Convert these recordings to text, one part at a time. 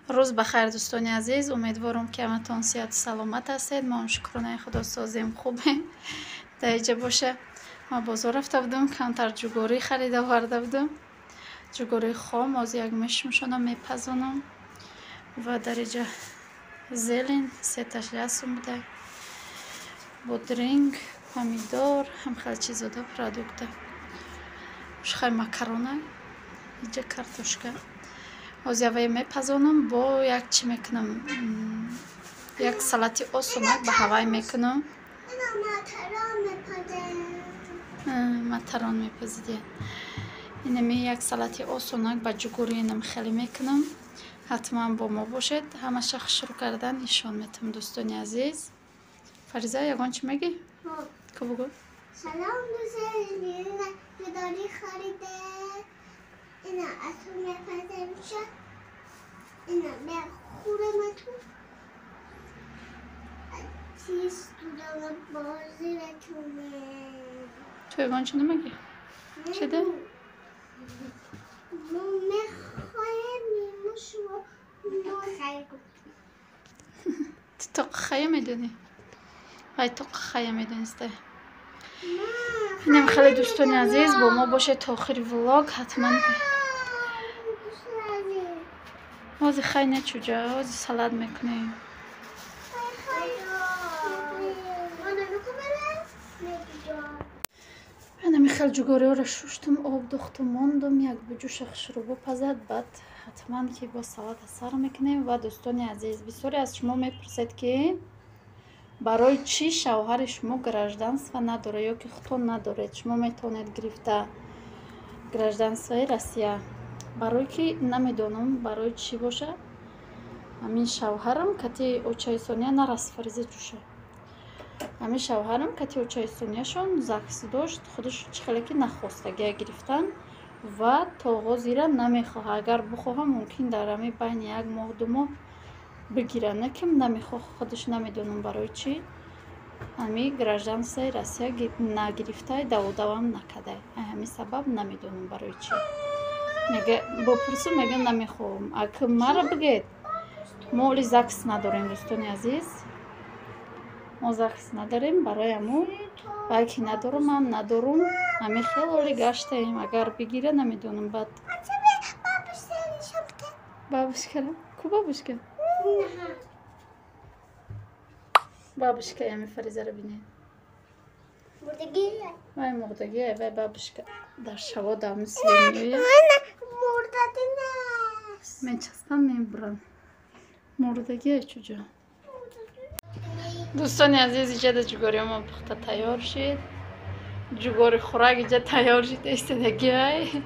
روز بخیر دوستان عزیز، امیدوارم که همتون صحت و سلامت هستید. ما هم شکرانه خدا سازیم خوبیم. در اینجا باشه ما بازار رفته بودم، کمتر جوگوری خرید آورده بودم. جوگوری خام از یک مشمشانم میپزونم و در اینجا زلین سیتش رسم بوده، بودرینگ، پامیدور، هم خیلی چیزا ده پرودکت. خیلی مکرونه، اینجا کارتوشکا. از یوی میپزونم با یک چی میکنم، یک سلاتی آسونک به هوای میکنم. ماتران میپزیده. اینمی یک سلاتی آسونک با جوگوری اینم خیلی میکنم. حتما با ما باشید. همه شخص شروع کردن نشان میتم دوستان عزیز. فریزا یگان چی میگی؟ که بگو. سلام دوستان، این داری خریده. اینا اصلا میپزه میشه. اینا میخورمتون. چیز دارم بازی بتونه. تو یگان چی نمیگی؟ چی ده؟ ما میخوایم میموشو ما خیلی تو خیلی میدونی؟ های تو خیلی میدونسته. اینم خیلی دوستان عزیز با ما باشه تا آخر ولاگ حتما. آزی خیلی نچوجا، آزی سلاد میکنیم. من خیلی جوگوری ها را شوشتم، آب دوختم ماندم، یک بجوش شروع پزد، بعد حتما که با سلاد سر میکنیم. و دوستان عزیز بسیاری از شما میپرسید که برای چی شوهر شما گражданство نداره یا که خودتون ندارید، شما میتونید گرفته گражданство روسیه. برای که نمیدونم برای چی باشه. همین شوهرم کتی اوچایسونیا نرس فریزه جوشه. همین شوهرم کتی اوچایسونیاشون زخصی داشت، خودش چخلکی نخواستگی گرفتن و تا زیرا نمیخواه. اگر بخواه ممکن در همین بین یک ماه دو ماه بگیره، نکم نمیخواه. خودش نمیدونم برای چی همین گражданство روسیه نگرفته، دوام نکده. همین سبب نمیدونم برای چی. میگه با پرسو میگه نمیخوام. اگه مرا بگید ما ولی زکس نداریم دوستان عزیز، ما زکس نداریم. برای همون باکی ندارم، من ندارم. همین خیلی ولی گشته ایم. اگر بگیره نمیدونم. بعد بابشکه کو بابشکه بابشکه همین فریزه رو بینید. مردگیه. وای مردگیه وای بابشکه در شوا دام سلیمیه. مردگی نیست. من چسبم میبرم. مردگیه چوجا. دوستان عزیز اینجا در جوگوری ما پخته تیار شد. جوگوری خوراک اینجا تیار شد. ایستادگی های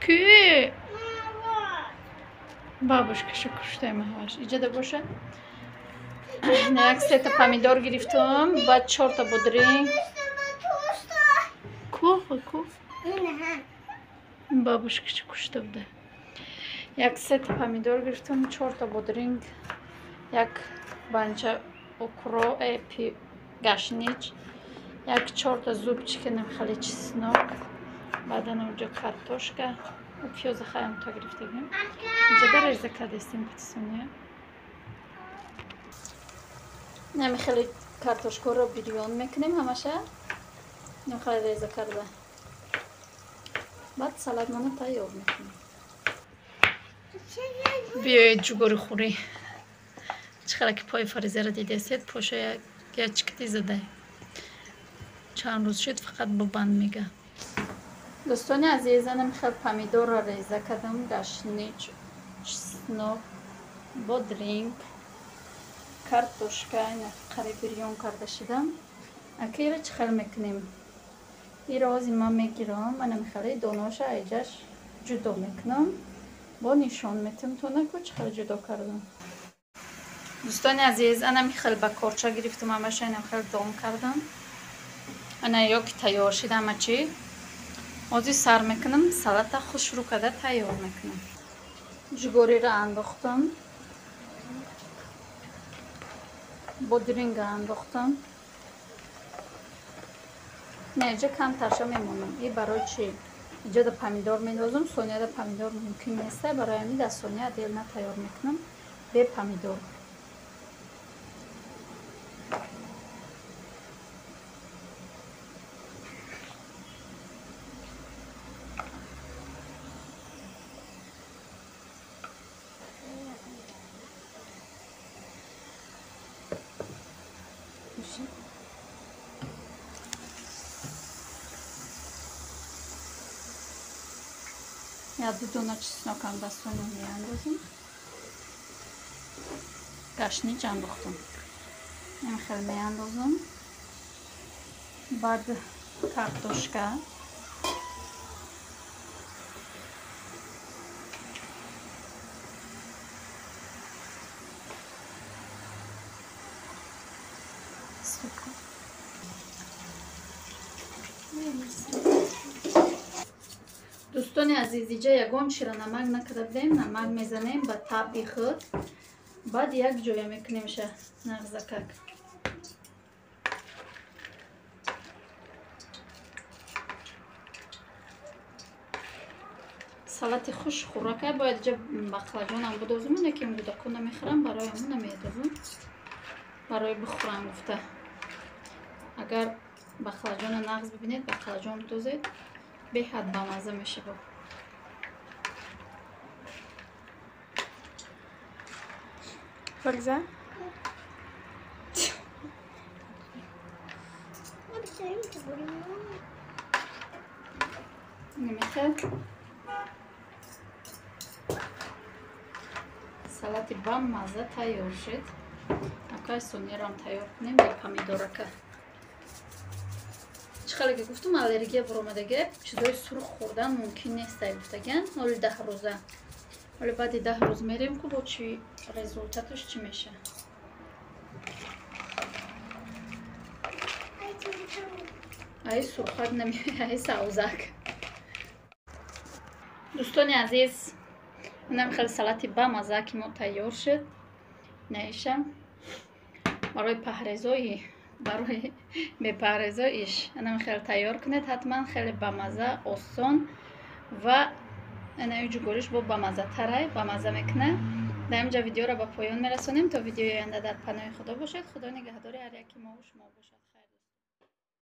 کی؟ بابوش کشو کشته مهاش اینجا ده باشه. یک سیت پامیدور گرفتم، بعد 4 تا بودرینگ. کو بابوش کشو کشته بوده. یک سیت پامیدور گرفتم، 4 تا بودرینگ، یک بانچه اوکرو اپی گاشنیچ، یک 4 تا зубчики خیلی чеснок، بعد اونجا کارتوشکا و پیاز خام تا گرفتیم. اینجا در ریزه کردیم پتسونیه. نمی خیلی کارتوشکا رو بیریون میکنیم همشه. نمی خیلی ریزه کرده. بعد سالاد منو تیار میکنیم. بیایید جوگوری خوری. چقدر که پای فریزه را دیده استید پاشه یک چکتی زده. چند روز شد فقط با بند میگه. دوستان عزیزانم خیلی پامیدور را ریزه کردم، گاشنیچ، چسنوک، بودرینگ، کارتوشکا اینا قریب بیریون کرده شدم. اکی را چخل میکنیم. این را از ما میگیرم، من خیلی دوناش ایجاش جدا میکنم. با نشان میتونم تو نکو چخل جدا کردم. دوستان عزیز انا خیلی با کارچا گرفتم، همش اینا خیلی دام کردم. انا یک تیار شده همه چی. آزی سر میکنم، سلات خوش رو کده تیار میکنم. جوگوری را انداختم، بودرینگ انداختم. نه اینجا کم ترشا میمونم. این برای چی؟ اینجا دا پامیدور میندازم. سونیا دا پامیدور ممکن نیسته، برای همین دا سونیا دیل تیار میکنم به پامیدور. Я ду дона чеснокам ба соня меандозам. Гашнич андохтам. Ин хел меандозам. Баъд картошка. Супер. دوستان عزیز، اینجا یگان شیر نمک نکرده بودیم. نمک میزنیم به تابی خود، بعد یک جویا میکنیم شه نغزکک. سالت خوش خوراکه. باید اینجا بقلاجان هم بدازم. اینه که بودکو نمیخورم، برای همون نمیدازم، برای بخورم گفته. اگر بقلاجان نغز ببینید بقلاجان بدازید، به حد بامزه میشه. با فرزه نمیخواد. سالت بامزه تیار شد. اکای سونیا رو هم تیار کنیم با پامیدورکه. چخاله که گفتم الرژی برآمدگی چیزای سرخ خوردن ممکن نیست گفتگن. حالا 10 روزه، حالا بعد 10 روز میریم که با چی رزولتاتش چی میشه. ای سرخات نمیشه، ای سوزک. دوستان عزیز، اینم خیلی سالت بامزه که ما تیار شد. نیشم برای پهرزایی، برای بپهرزایش اینم خیلی تیار کنید حتما. خیلی بامزه، آسان و اینم جوگوریش با بامزه تره، بامزه میکنه. در اینجا ویدیو را به پایان میرسونیم تا ویدیوی آینده در پناه خدا باشد. خدا نگهدار هر یکی ما و شما باشد.